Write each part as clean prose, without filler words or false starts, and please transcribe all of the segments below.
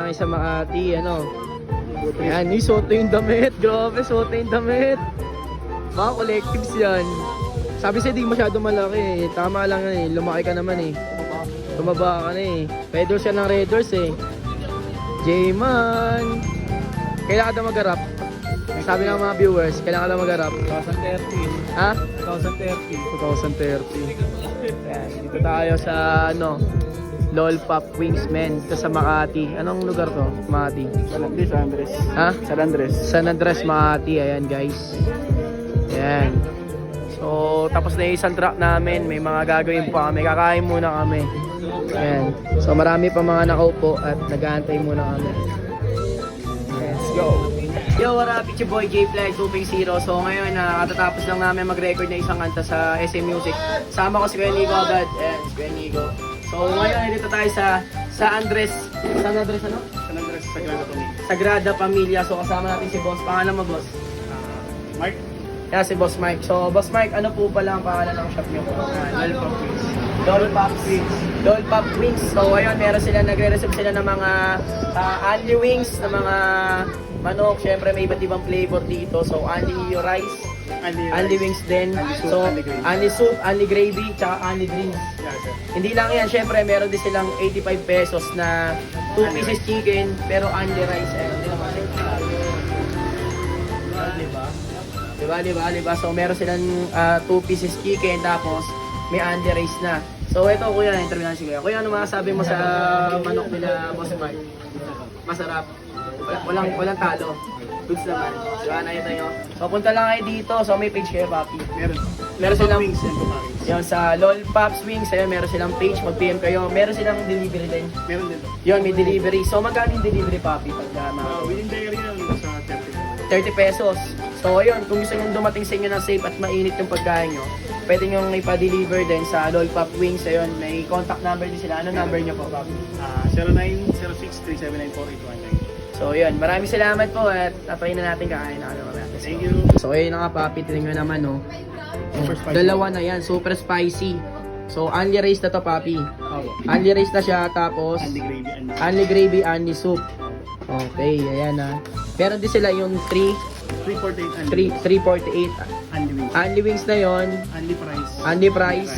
lang sa Makati, ano. Ayan, suot yung damit. Grabe, suot yung damit. Mga collectives yan. Sabi sa'yo, di masyado malaki eh. Tama lang yan eh. Lumaki ka naman eh. Tumaba ka na eh. Red Doors yan ng Red Doors eh. J-Man! Kailan ka daw mag-harap? Sabi ng mga viewers, kailan ka daw mag-harap? 2013. Ha? 2013. 2030. Ayan, dito tayo sa ano, Lollipop Wings Men. Ito sa Makati. Anong lugar to? Makati. San Andres. Ha? San Andres. San Andres, Makati. Ayan guys. Ayan. So, tapos na yung isang truck namin. May mga gagawin pa kami. Kakain muna kami. Ayan. So, marami pa mga nakaupo at nag-aantay muna kami. Let's go. Yo, what up? It's your boy J-Flag 2.0. So, ngayon, katatapos lang namin mag-record na isang kanta sa SM Music. Sama ko si Kuya Nico agad. Ayan, si Kuya Nico. So, ngayon, dito tayo sa Andres. San Andres ano? San Andres, Sagrada Familia. Sagrada Familia. So, kasama natin si Boss. Pangalan mo, Boss? Mark? Yeah, si Boss Mike. So, Boss Mike, ano po pala ang pangalan ng shop niyo? Lollipop Wings. Lollipop Wings. Lollipop Wings. So, ayun, meron sila, nagre-receive sila ng mga only wings, ng mga manok. Siyempre, may iba't ibang flavor dito. So, only rice, only wings din. So, only soup, only gravy, tsaka only drinks. Yeah, sir. Hindi lang yan, syempre, meron din silang 85 pesos na 2 pieces chicken, pero only rice. Ayun, hindi naman. Diba? So, meron silang 2 pieces chicken, tapos may only rice na. So, ito, kuya, interview na si kuya. Kuya, ano masasabi mo sa manok nila, Boss Mark? Masarap. Walang talo. Goods naman. Diba, nakita nyo? So, punta lang kayo dito. So, may page kayo, papi. Meron silang wings and kumaris. yun, sa Lollipop's Wings, ayun, meron silang page, mag-PM kayo. Meron silang delivery din. Meron din. Yun, may delivery. So, magkano yung delivery, papi? Pag Within the area lang sa 30. 30 pesos. So, ayun, kung gusto nyo dumating sa inyo ng safe at mainit yung pagkain nyo, pwede nyo ipa-deliver din sa Lollipop Wings. Ayun, may contact number din sila. Ano number nyo po, papi? 0906-379-4819. So, yun, maraming salamat po at natry na natin kakain na naman natin. Thank you. So, ayun na nga, papi, tingnan nyo naman, no. Super spicy. Dalawa na yan, super spicy. So, only rice na to, papi. Oh, Only rice na siya, tapos only gravy and only gravy, only soup. Okay, ayan na. Meron din sila yung 348 only. 348. Only wings. Only wings na yon, Only fries. only fries,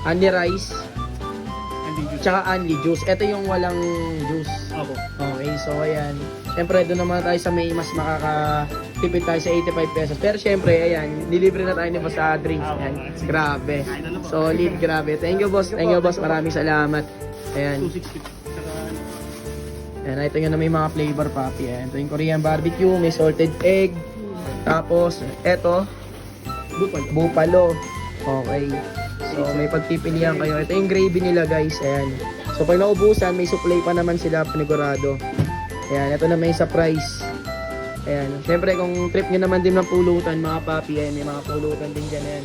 only rice, Only juice. tsaka only juice. Ito yung walang juice. Opo. Okay, so ayan. Siyempre, doon naman tayo sa may mas makakatipid tayo sa 85 pesos. Pero siyempre, ayan, delivery na tayo ni Boss sa drinks. Ayan, grabe. Solid, grabe. Thank you, Boss. Thank you, Boss. Maraming salamat. Ayan. 260. Saka Ayan, ito yung na may mga flavor, papi. Ayan, ito yung Korean barbecue, may salted egg. Tapos, ito, buffalo. Okay. So, may pagpipilian kayo. Ito yung gravy nila, guys. Ayan. So, pag naubusan, may supply pa naman sila, panigurado. Ayan, ito naman yung sa price. Ayan. Siyempre, kung trip nyo naman din ng pulutan, mga papi, ayan, may mga pulutan din dyan. Ayan.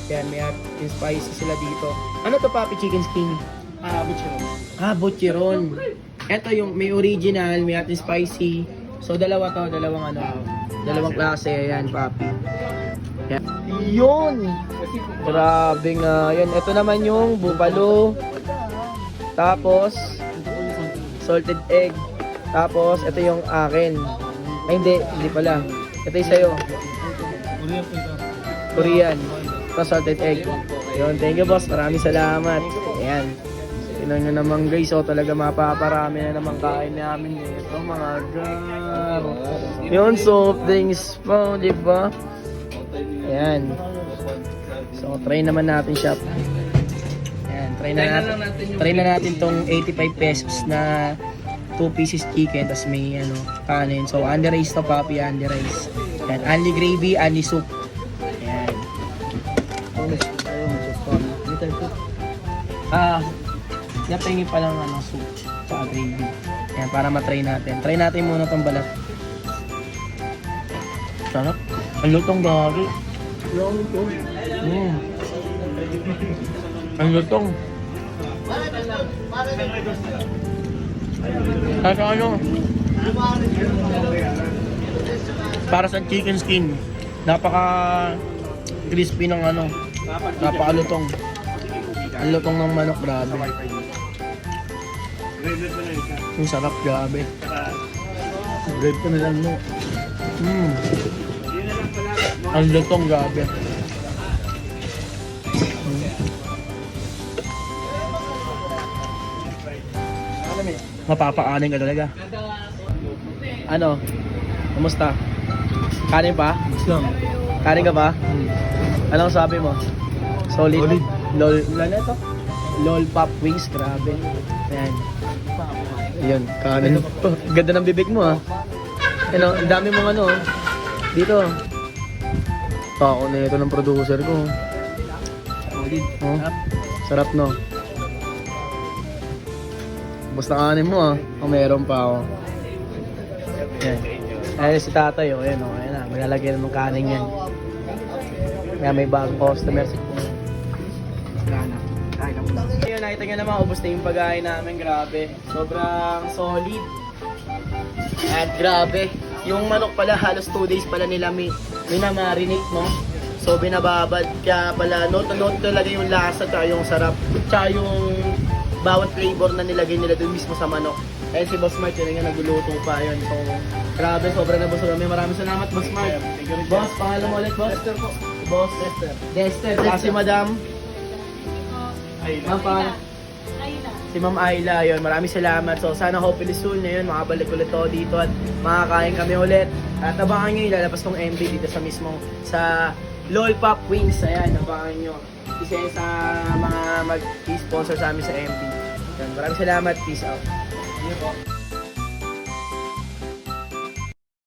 Ayan, may yung spicy sila dito. Ano to, papi? Chicken skin? butcher. Butcheron. Ito yung may original, may ating spicy. So, dalawa to, dalawang klase. Ayan, papi. Ayan. Yun! Grabe nga. Ayan, ito naman yung buffalo. Tapos, salted egg. Tapos, ito yung akin. Ay, hindi pala. Ito yung sa'yo. Korean. Ito, salted egg. Yun, thank you, boss. Maraming salamat. Ayan. Tingnan nyo naman, guys. So, talaga mapaparami na naman kain namin. Ito, mga gar. Yun, soft drinks pa, di ba? Ayan. So, try naman natin siya. Ayan, try na natin tong 85 pesos na 2 pieces chicken, tas may kanin. So, only rice to, papi, only rice. Ayan, only gravy, only soup. Ayan. Natingin pa lang soup, tsaka gravy. Ayan, para matry natin. Try natin muna tong balat. Sarap. Ang lutong gagi. Ang lutong. Kasi para sa chicken skin, napaka crispy ng napakalutong. Ang lutong ng manok, grabe. Graded pa na isa. Ang sarap, grabe. Saka, Grade ko na lang, no? yun na lang pala. Ang lutong, grabe. Mapapakanin ka talaga. Ano? Kumusta? Kanin pa? Islam. Kanin ka pa? Anong sabi mo? Solid? Solid. LOL, ano ito? LOL Pop Wings, grabe. Ayan. Ayun, kanin. Oh, ganda ng bibig mo, ah. Ano, ang dami mong ano, dito. Pako na ito ng producer ko. Solid. Oh, sarap, no? Basta kanin mo, ah. Oh, meron pa ako. Ayan. Ayan si tatay, oh. Ayan, oh. Ayan na, malalagyan ng kanin yan. Kaya may bagong customer. Ayun, nakita nyo naman, ubos na yung pagkain namin, grabe. Sobrang solid. At grabe, yung manok pala, halos 2 days pala nila minamarinate, no? So binababad, kaya pala note na note talaga yung lasa, tsaka yung sarap, tsaka yung bawat flavor na nilagay nila dun mismo sa manok. Kaya si Boss Mark, yun nga nagluluto pa yun. So, grabe, sobrang nabusog kami. Maraming salamat, Boss Mark. Boss, pangalan mo ulit, Boss? Dexter po. Boss Dexter. Dexter. Si Madam? Ma'am, pangalan? Si Ma'am Ayla, yun. Maraming salamat. So, sana hopefully soon na yun, makabalik ulit ako dito at makakain kami ulit. At abangan nyo, ilalabas tong MV dito sa mismong, sa LOL Pop Wings. Ayan, abangan nyo. Isa yan sa mga mag-sponsor sa amin sa MV. Yan, maraming salamat. Peace out.